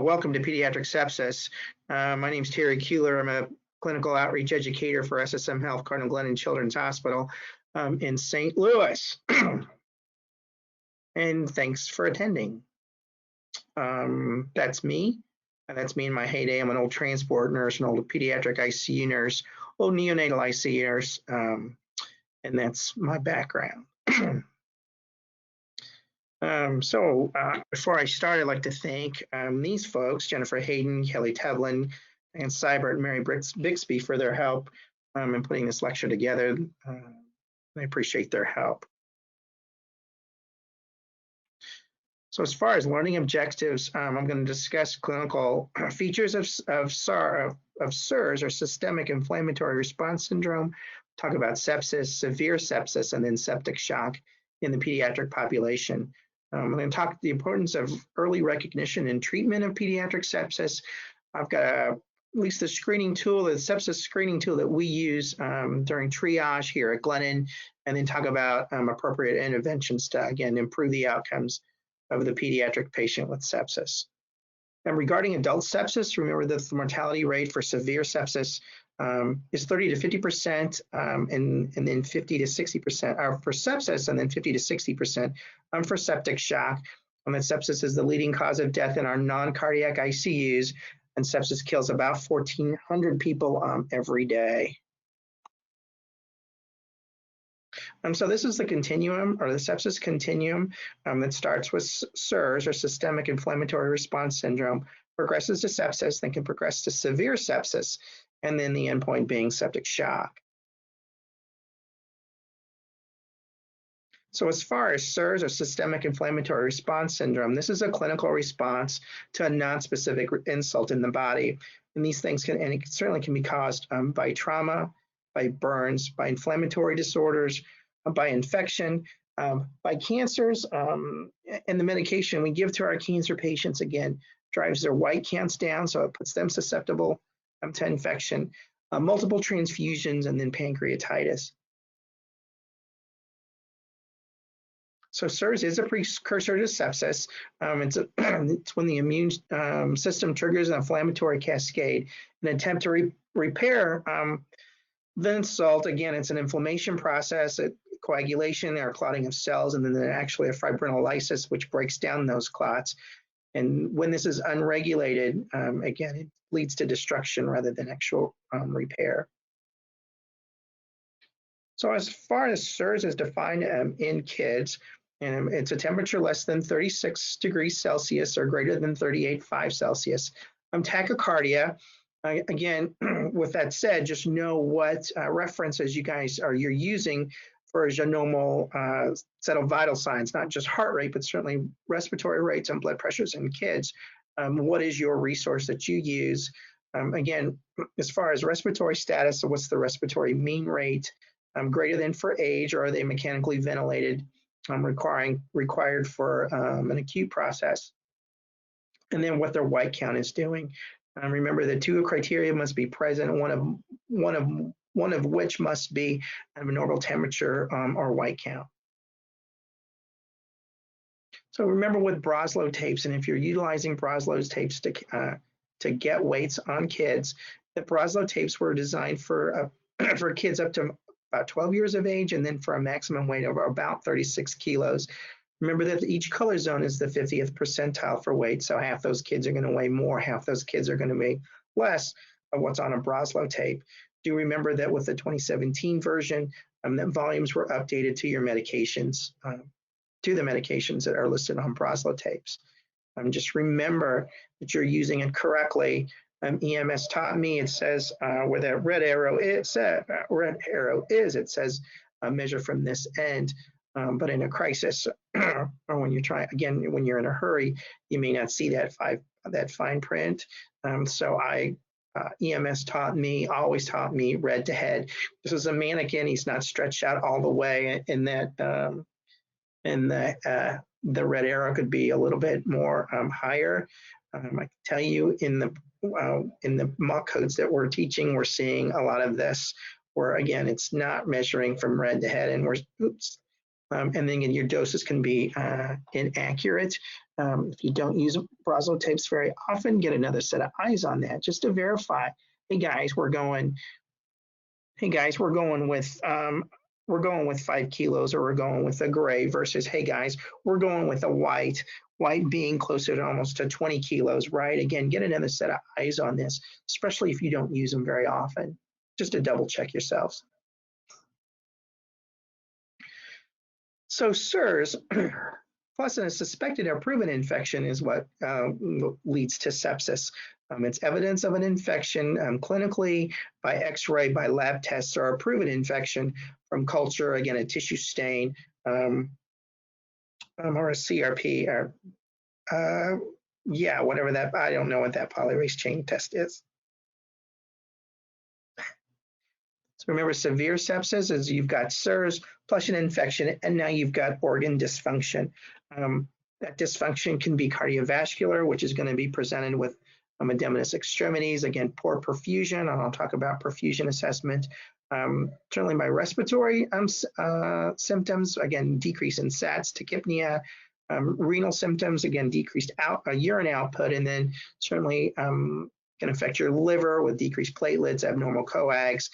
Welcome to Pediatric Sepsis. My name is Terry Cuellar. I'm a clinical outreach educator for SSM Health, Cardinal Glennon Children's Hospital in St. Louis. And thanks for attending. That's me. That's me in my heyday. I'm an old transport nurse, an old pediatric ICU nurse, old neonatal ICU nurse, and that's my background. Before I start, I'd like to thank these folks, Jennifer Hayden, Kelly Tevlin, and Cybert and Mary Bixby for their help in putting this lecture together. I appreciate their help. So as far as learning objectives, I'm going to discuss clinical features of SIRS, or systemic inflammatory response syndrome, talk about sepsis, severe sepsis, and then septic shock in the pediatric population. I'm going to talk the importance of early recognition and treatment of pediatric sepsis. I've got at least the screening tool, the sepsis screening tool that we use during triage here at Glennon, and then talk about appropriate interventions to, again, improve the outcomes of the pediatric patient with sepsis. And regarding adult sepsis, remember that the mortality rate for severe sepsis is 30 to 50%, and then 50 to 60% for sepsis, and then 50 to 60% for septic shock. And that sepsis is the leading cause of death in our non-cardiac ICUs, and sepsis kills about 1,400 people every day. So this is the continuum, or the sepsis continuum, that starts with SIRS, or systemic inflammatory response syndrome, progresses to sepsis, then can progress to severe sepsis, and then the endpoint being septic shock. So as far as SIRS, or systemic inflammatory response syndrome, this is a clinical response to a non-specific insult in the body. And these things can, and it certainly can be caused by trauma, by burns, by inflammatory disorders, by infection, by cancers, and the medication we give to our cancer patients, again, drives their white counts down, so it puts them susceptible to infection, multiple transfusions, and then pancreatitis. So SIRS is a precursor to sepsis. It's when the immune system triggers an inflammatory cascade. An attempt to repair the insult, again, it's an inflammation process, coagulation or clotting of cells, and then actually a fibrinolysis, which breaks down those clots. And when this is unregulated, again, it leads to destruction rather than actual repair. So as far as SIRS is defined in kids, and it's a temperature less than 36 degrees Celsius or greater than 38.5 Celsius. Tachycardia, again, with that said, just know what references you're using for your normal set of vital signs, not just heart rate, but certainly respiratory rates and blood pressures in kids. What is your resource that you use? Again, as far as respiratory status, so what's the respiratory mean rate? Greater than for age, or are they mechanically ventilated, required for an acute process? And then what their white count is doing. Remember, the two criteria must be present, one of which must be a normal temperature or white count. So remember with Broslow tapes, and if you're utilizing Broslow's tapes to get weights on kids, the Broslow tapes were designed for kids up to about 12 years of age, and then for a maximum weight of about 36 kilos. Remember that each color zone is the 50th percentile for weight, so half those kids are going to weigh more, half those kids are going to weigh less of what's on a Broslow tape. Do remember that with the 2017 version, that volumes were updated to your medications, to the medications that are listed on Broslow tapes. Just remember that you're using it correctly. EMS taught me, it says where that red arrow is, it says measure from this end. But in a crisis, or when you're trying, again, when you're in a hurry, you may not see that fine print. So EMS always taught me red to head. This is a mannequin. He's not stretched out all the way, and that the red arrow could be a little bit more higher. I can tell you in the mock codes that we're teaching, we're seeing a lot of this, where again, it's not measuring from red to head, and and then your doses can be inaccurate. If you don't use Braslo tapes very often, get another set of eyes on that just to verify. Hey guys, we're going. Hey guys, we're going with 5 kilos, or we're going with a gray versus, hey guys, we're going with a white. White being closer to almost to 20 kilos, right? Again, get another set of eyes on this, especially if you don't use them very often, just to double check yourselves. So SIRS plus a suspected or proven infection is what leads to sepsis. It's evidence of an infection clinically by X-ray, by lab tests, or a proven infection from culture, again, a tissue stain, or a CRP, or yeah, whatever that, I don't know what that polymerase chain test is. So remember, severe sepsis is you've got SIRS plus an infection, and now you've got organ dysfunction. That dysfunction can be cardiovascular, which is going to be presented with edematous extremities, again, poor perfusion, and I'll talk about perfusion assessment. Certainly by respiratory symptoms, again, decrease in SATs, tachypnea, renal symptoms, again, decreased urine output, and then certainly can affect your liver with decreased platelets, abnormal coags.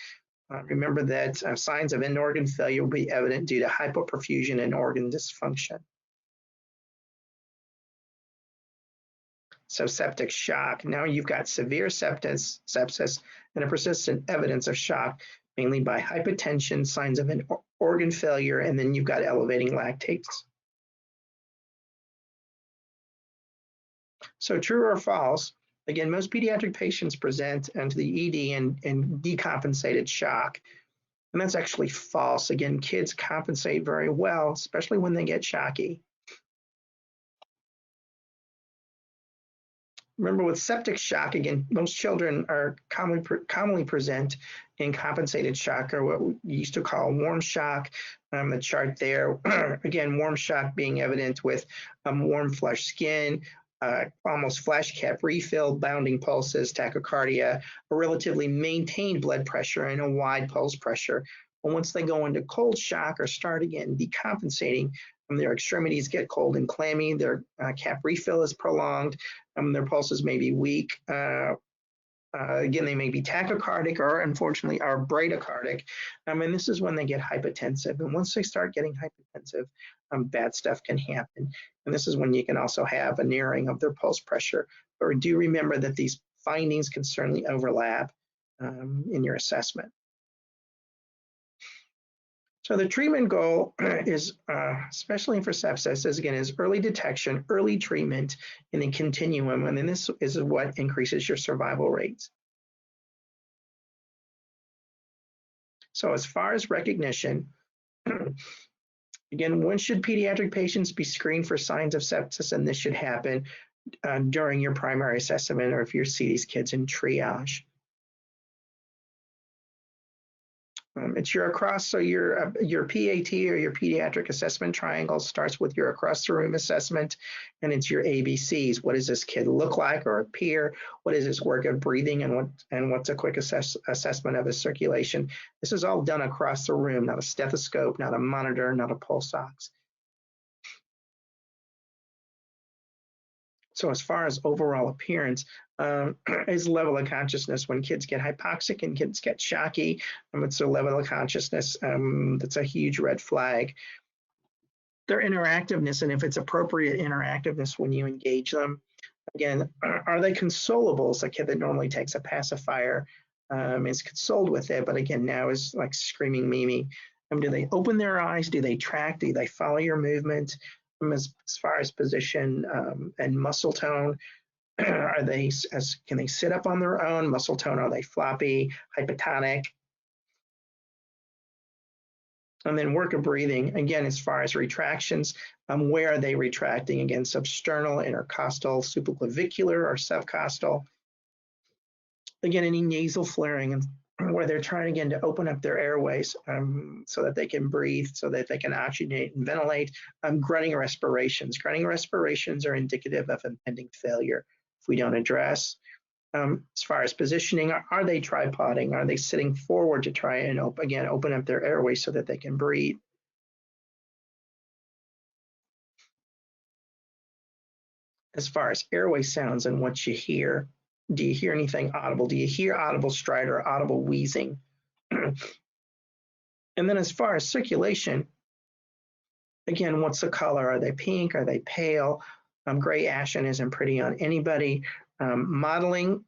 Remember that signs of end organ failure will be evident due to hypoperfusion and organ dysfunction. So septic shock. Now you've got severe sepsis and a persistent evidence of shock, mainly by hypotension, signs of an organ failure, and then you've got elevating lactates. So true or false? Again, most pediatric patients present to the ED in decompensated shock. And that's actually false. Again, kids compensate very well, especially when they get shocky. Remember, with septic shock, again, most children are commonly present in compensated shock, or what we used to call warm shock. The chart there, again, warm shock being evident with warm flush skin, almost flash cap refill, bounding pulses, tachycardia, a relatively maintained blood pressure, and a wide pulse pressure. But once they go into cold shock or start again decompensating, their extremities get cold and clammy, their cap refill is prolonged, their pulses may be weak. Again, they may be tachycardic or unfortunately are bradycardic. And this is when they get hypotensive. And once they start getting hypotensive, bad stuff can happen. And this is when you can also have a narrowing of their pulse pressure. But do remember that these findings can certainly overlap in your assessment. So the treatment goal is, especially for sepsis, is early detection, early treatment in the continuum, and then this is what increases your survival rates. So as far as recognition, again, when should pediatric patients be screened for signs of sepsis? And this should happen during your primary assessment, or if you see these kids in triage. It's your across, so your PAT or your pediatric assessment triangle starts with your across the room assessment, and it's your ABCs. What does this kid look like or appear? What is his work of breathing, and what's a quick assessment of his circulation? This is all done across the room, not a stethoscope, not a monitor, not a pulse ox. So as far as overall appearance, is level of consciousness. When kids get hypoxic and kids get shocky, it's a level of consciousness that's a huge red flag. Their interactiveness, and if it's appropriate interactiveness when you engage them. Again, are they consolables? A kid that normally takes a pacifier is consoled with it, but again, now is like screaming Mimi. Do they open their eyes? Do they track? Do they follow your movement? As far as position and muscle tone, can they sit up on their own? Muscle tone, are they floppy, hypotonic? And then work of breathing, again, as far as retractions, where are they retracting? Again, substernal, intercostal, supraclavicular, or subcostal. Again, any nasal flaring, and where they're trying again to open up their airways so that they can breathe, so that they can oxygenate and ventilate. Grunting respirations. Grunting respirations are indicative of impending failure if we don't address. As far as positioning, are they tripoding? Are they sitting forward to try and open up their airways so that they can breathe? as far as airway sounds and what you hear. Do you hear anything audible? Do you hear audible stridor or audible wheezing? And then as far as circulation, again, what's the color? Are they pink? Are they pale? Gray ashen isn't pretty on anybody. Modeling,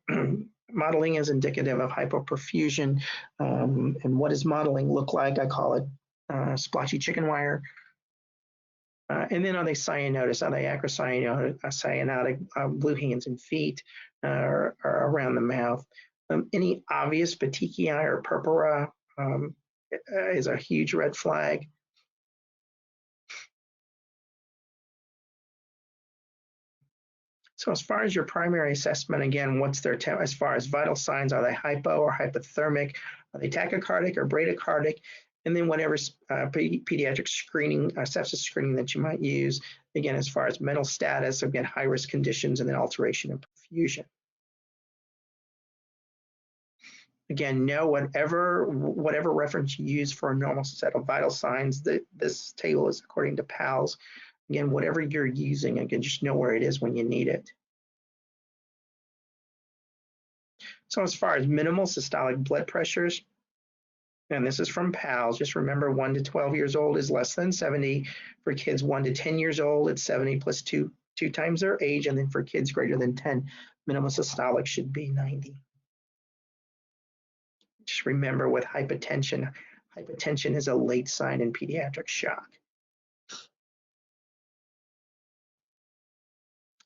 modeling is indicative of hypoperfusion. And what does modeling look like? I call it splotchy chicken wire. And then are they cyanotic? Are they acrocyanotic, blue hands and feet, or around the mouth? Any obvious petechiae or purpura is a huge red flag. So as far as your primary assessment, again, what's their as far as vital signs? Are they hypo or hypothermic? Are they tachycardic or bradycardic? And then whatever pediatric screening, sepsis screening that you might use, again, as far as mental status, again, high-risk conditions, and then alteration in perfusion. Again, know whatever reference you use for a normal set of vital signs, this table is according to PALS. Again, whatever you're using, again, just know where it is when you need it. So as far as minimal systolic blood pressures, and this is from PALS, just remember 1 to 12 years old is less than 70. For kids 1 to 10 years old, it's 70 plus 2 times their age. And then for kids greater than 10, minimal systolic should be 90. Just remember with hypotension, hypotension is a late sign in pediatric shock.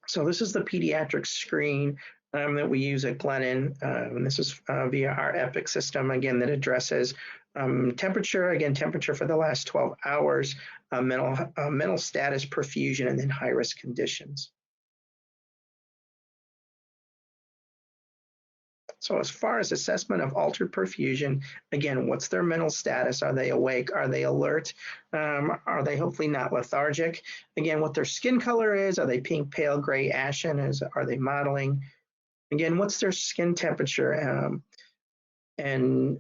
So this is the pediatric screen that we use at Glennon, and this is via our EPIC system, again, that addresses temperature, again, temperature for the last 12 hours, mental status, perfusion, and then high-risk conditions. So as far as assessment of altered perfusion, again, what's their mental status? Are they awake? Are they alert? Are they hopefully not lethargic? Again, what their skin color is, are they pink, pale, gray, ashen? Are they modeling? Again, what's their skin temperature? Again,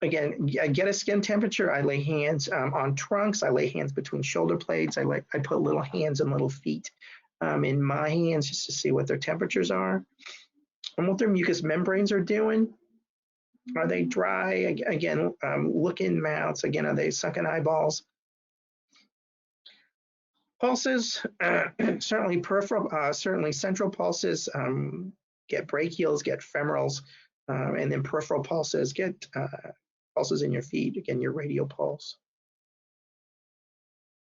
I get a skin temperature. I lay hands on trunks. I lay hands between shoulder blades. I put little hands and little feet in my hands just to see what their temperatures are. And what their mucous membranes are doing. Are they dry? Again, look in mouths. Again, are they sunken eyeballs? Pulses, certainly peripheral, certainly central pulses, get brachials, get femorals, and then peripheral pulses, get pulses in your feet, again, your radial pulse.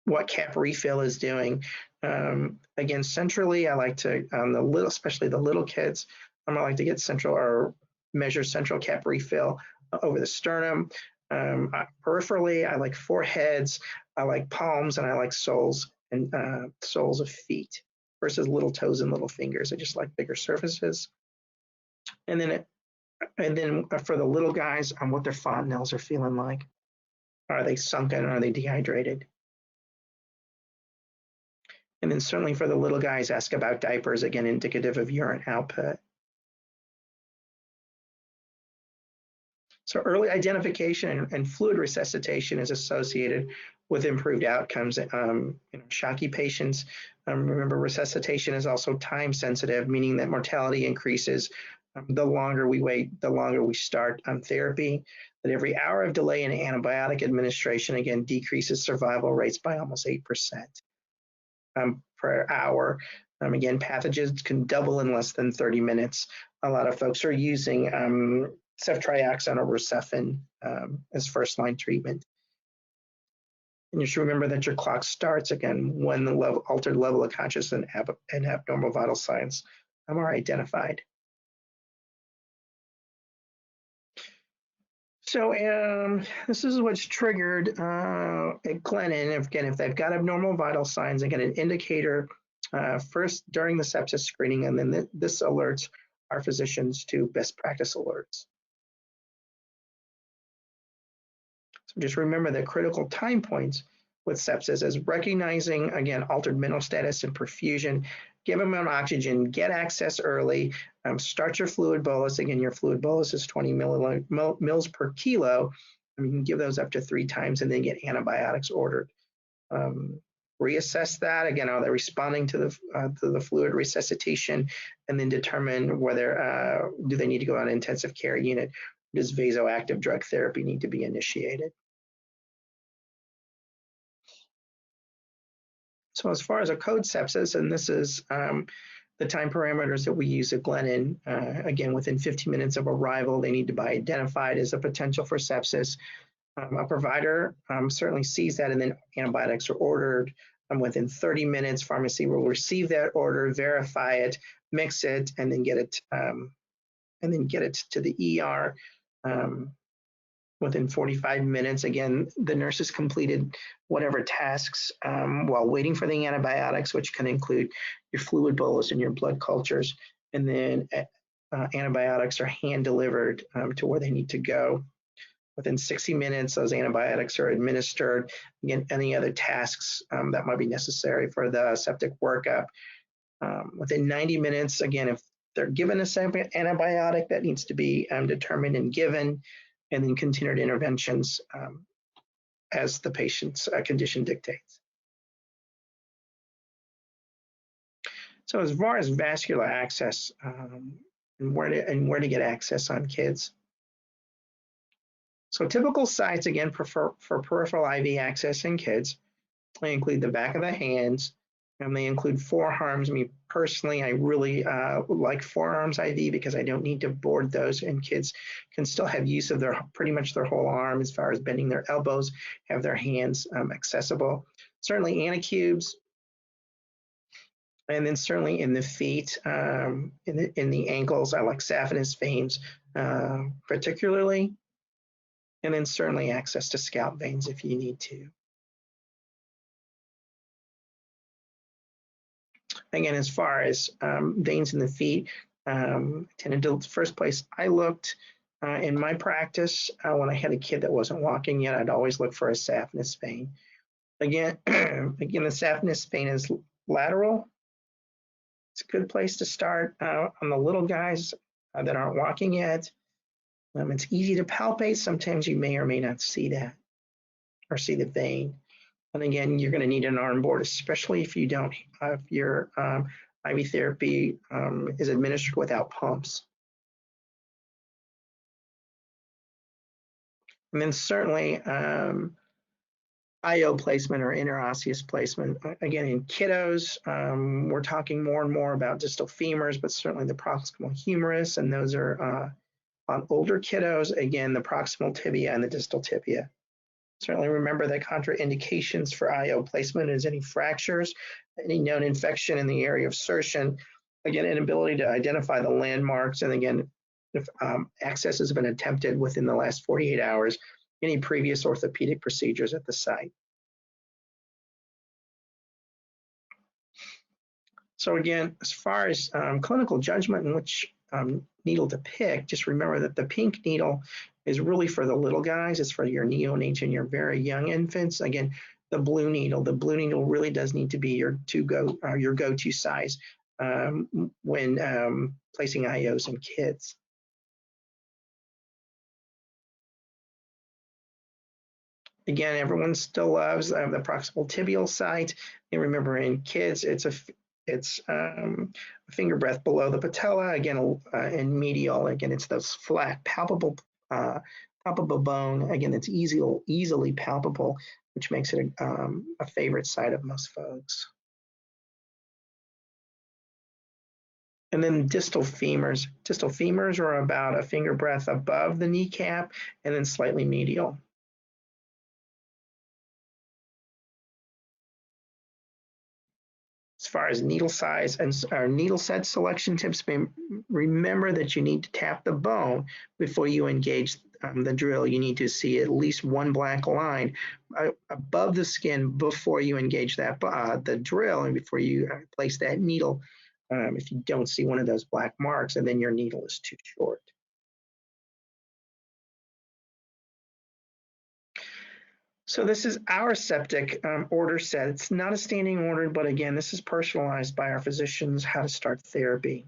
What cap refill is doing. Again, centrally, I like to, especially the little kids, I like to get central or measure central cap refill over the sternum. Peripherally, I like foreheads, I like palms, and I like soles and soles of feet versus little toes and little fingers. I just like bigger surfaces. And then for the little guys, what their fontanelles are feeling like. Are they sunken? Are they dehydrated? And then certainly for the little guys, ask about diapers, again, indicative of urine output. So early identification and fluid resuscitation is associated with improved outcomes in shocky patients. Remember, resuscitation is also time sensitive, meaning that mortality increases the longer we wait, the longer we start therapy. That every hour of delay in antibiotic administration, again, decreases survival rates by almost 8% per hour. Again, pathogens can double in less than 30 minutes. A lot of folks are using ceftriaxone or Rocephin as first-line treatment. And you should remember that your clock starts, again, when the altered level of consciousness and abnormal vital signs are identified. So this is what's triggered at Glennon. Again, if they've got abnormal vital signs, again, an indicator first during the sepsis screening, and then this alerts our physicians to best practice alerts. So just remember the critical time points with sepsis is recognizing, again, altered mental status and perfusion, give them an oxygen, get access early, start your fluid bolus. Again, your fluid bolus is 20 mils per kilo. You can give those up to 3 times and then get antibiotics ordered reassess that. Again, are they responding to the fluid resuscitation, and then determine whether do they need to go on an intensive care unit? Does vasoactive drug therapy need to be initiated? So as far as a code sepsis, and this is the time parameters that we use at Glennon, again, within 15 minutes of arrival, they need to be identified as a potential for sepsis. A provider certainly sees that, and then antibiotics are ordered. Within 30 minutes, pharmacy will receive that order, verify it, mix it, and then get it to the ER. Within 45 minutes, again, the nurses completed whatever tasks while waiting for the antibiotics, which can include your fluid bolus and your blood cultures, and then antibiotics are hand delivered to where they need to go. Within 60 minutes, those antibiotics are administered. Again, any other tasks that might be necessary for the septic workup. Within 90 minutes, again, if they're given a separate antibiotic, that needs to be determined and given, and then continued interventions as the patient's condition dictates. So as far as vascular access and where to get access on kids. So typical sites, again, for peripheral IV access in kids, they include the back of the hands, and they include forearms. I mean, personally, I really like forearms IV because I don't need to board those, and kids can still have use of pretty much their whole arm as far as bending their elbows, have their hands accessible. Certainly anacubes, and then certainly in the feet, in the ankles, I like saphenous veins particularly. And then certainly access to scalp veins if you need to. Again, as far as veins in the feet, the first place I looked in my practice when I had a kid that wasn't walking yet, I'd always look for a saphenous vein. Again, the saphenous vein is lateral. It's a good place to start on the little guys that aren't walking yet. It's easy to palpate. Sometimes you may or may not see that or see the vein. And again, you're going to need an arm board, especially if you don't have your IV therapy is administered without pumps. And then certainly IO placement or interosseous placement. Again, in kiddos, we're talking more and more about distal femurs, but certainly the proximal humerus, and those are on older kiddos, again, the proximal tibia and the distal tibia. Certainly remember that contraindications for IO placement is any fractures, any known infection in the area of insertion, again, inability to identify the landmarks, and again, if access has been attempted within the last 48 hours, any previous orthopedic procedures at the site. So again, as far as clinical judgment and which needle to pick, just remember that the pink needle is really for the little guys. It's for your neonates and your very young infants. Again, the blue needle really does need to be your go-to size when placing IOs in kids. Again, everyone still loves the proximal tibial site. And remember, in kids, it's a finger breadth below the patella. Again, in medial, again, it's those flat, palpable bone. Again, it's easily palpable, which makes it a favorite site of most folks. And then distal femurs. Distal femurs are about a finger breadth above the kneecap and then slightly medial. As far as needle size and our needle set selection tips, remember that you need to tap the bone before you engage the drill. You need to see at least one black line above the skin before you engage that the drill and before you place that needle. If you don't see one of those black marks, and then your needle is too short. So this is our septic order set. It's not a standing order, but again, this is personalized by our physicians how to start therapy.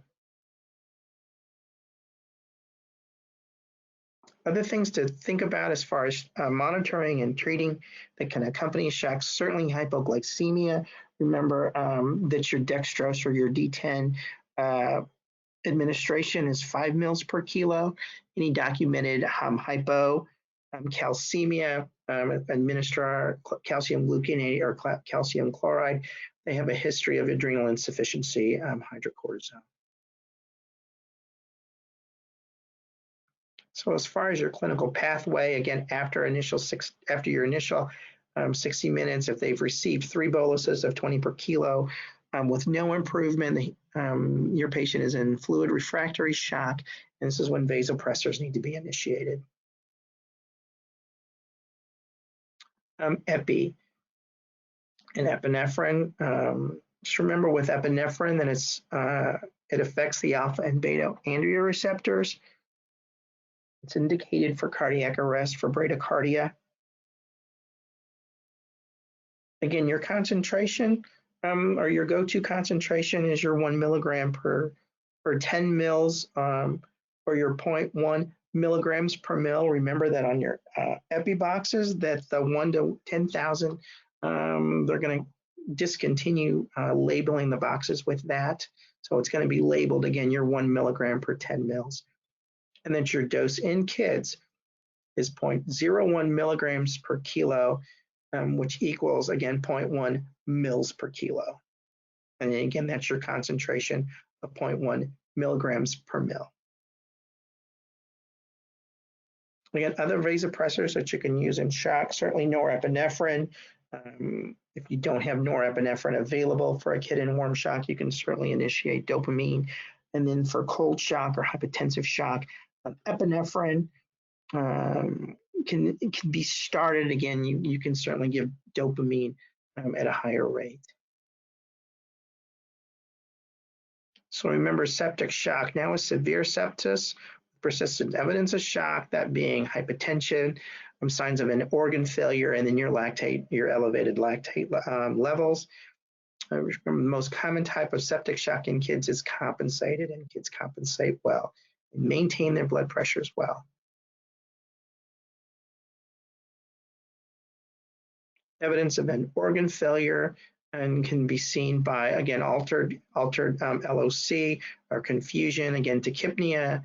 Other things to think about as far as monitoring and treating that can accompany shock, certainly hypoglycemia. Remember that your dextrose or your D10 administration is 5 mils per kilo. Any documented hypocalcemia, administer calcium gluconate or calcium chloride. They have a history of adrenal insufficiency, hydrocortisone. So as far as your clinical pathway, again, after your initial 60 minutes, if they've received 3 boluses of 20 per kilo with no improvement, your patient is in fluid refractory shock, and this is when vasopressors need to be initiated. Epi and epinephrine. Just remember with epinephrine that it affects the alpha and beta androgen receptors. It's indicated for cardiac arrest for bradycardia. Again, your concentration or your go-to concentration is your 1 milligram per 10 mils or your 0.1 milligrams per mil. Remember that on your epi boxes that the 1 to 10,000, they're going to discontinue labeling the boxes with that. So it's going to be labeled, again, your 1 milligram per 10 mils. And then your dose in kids is 0.01 milligrams per kilo, which equals, again, 0.1 mils per kilo. And again, that's your concentration of 0.1 milligrams per mil. Again, other vasopressors that you can use in shock, certainly norepinephrine. If you don't have norepinephrine available for a kid in warm shock, you can certainly initiate dopamine. And then for cold shock or hypotensive shock, epinephrine can be started. Again, you can certainly give dopamine at a higher rate. So remember, septic shock now is severe sepsis, persistent evidence of shock, that being hypotension, signs of an organ failure, and then your elevated lactate levels. Remember, the most common type of septic shock in kids is compensated, and kids compensate well and maintain their blood pressure as well. Evidence of an organ failure and can be seen by, again, altered LOC or confusion, again, tachypnea,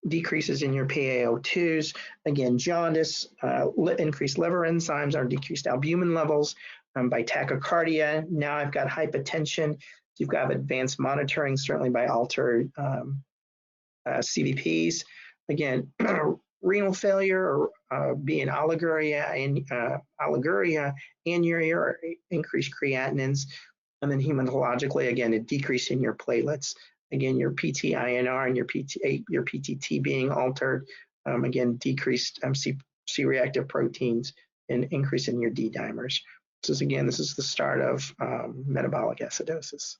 decreases in your PaO2s, again, jaundice, increased liver enzymes or decreased albumin levels, by tachycardia. Now I've got hypotension. You've got advanced monitoring, certainly by altered CVPs. Again, renal failure or being oliguria, anuria, or increased creatinines. And then hematologically, again, a decrease in your platelets. Again, your PT-INR and your PTT being altered. Again, decreased C-reactive proteins and increase in your D-dimers. This is the start of metabolic acidosis.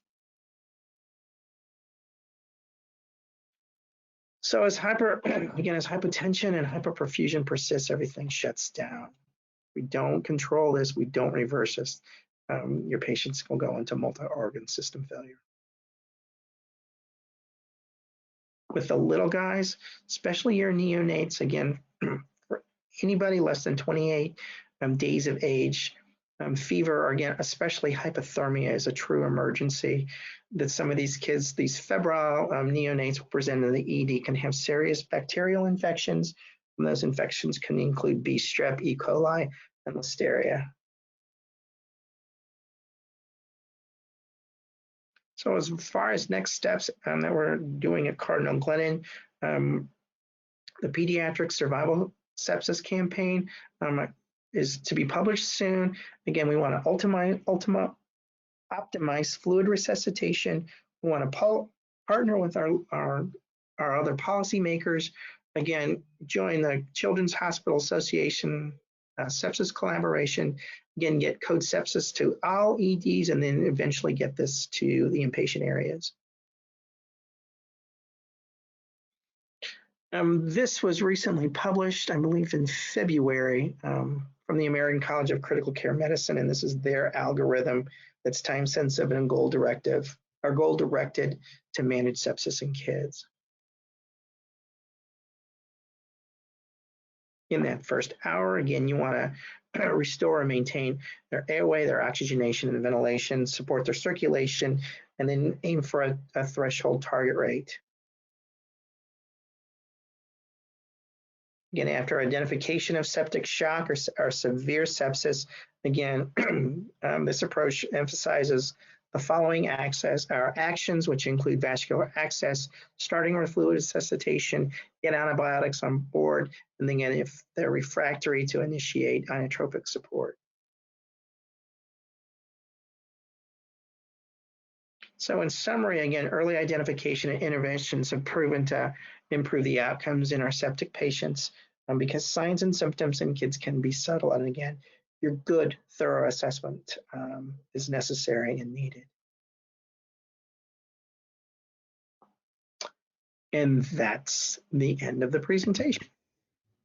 So as hypotension and hyperperfusion persists, everything shuts down. We don't control this, we don't reverse this. Your patients will go into multi-organ system failure. With the little guys, especially your neonates, again, for anybody less than 28 days of age, fever, or again, especially hypothermia is a true emergency. That some of these kids, these febrile neonates present in the ED, can have serious bacterial infections. And those infections can include B. strep, E. coli, and listeria. So as far as next steps that we're doing at Cardinal Glennon, the Pediatric Survival Sepsis Campaign is to be published soon. Again, we want to optimize fluid resuscitation. We want to partner with our other policymakers. Again, join the Children's Hospital Association sepsis collaboration. Again, get code sepsis to all EDs, and then eventually get this to the inpatient areas. This was recently published, I believe, in February from the American College of Critical Care Medicine, and this is their algorithm that's time-sensitive and goal-directed to manage sepsis in kids. In that first hour, again, you want to restore and maintain their airway, their oxygenation and ventilation, support their circulation, and then aim for a threshold target rate. Again, after identification of septic shock or severe sepsis, again, this approach emphasizes the following actions, which include vascular access, starting with fluid resuscitation, get antibiotics on board, and then again, if they're refractory, to initiate inotropic support. So in summary, again, early identification and interventions have proven to improve the outcomes in our septic patients because signs and symptoms in kids can be subtle. And again, your good, thorough assessment is necessary and needed. And that's the end of the presentation.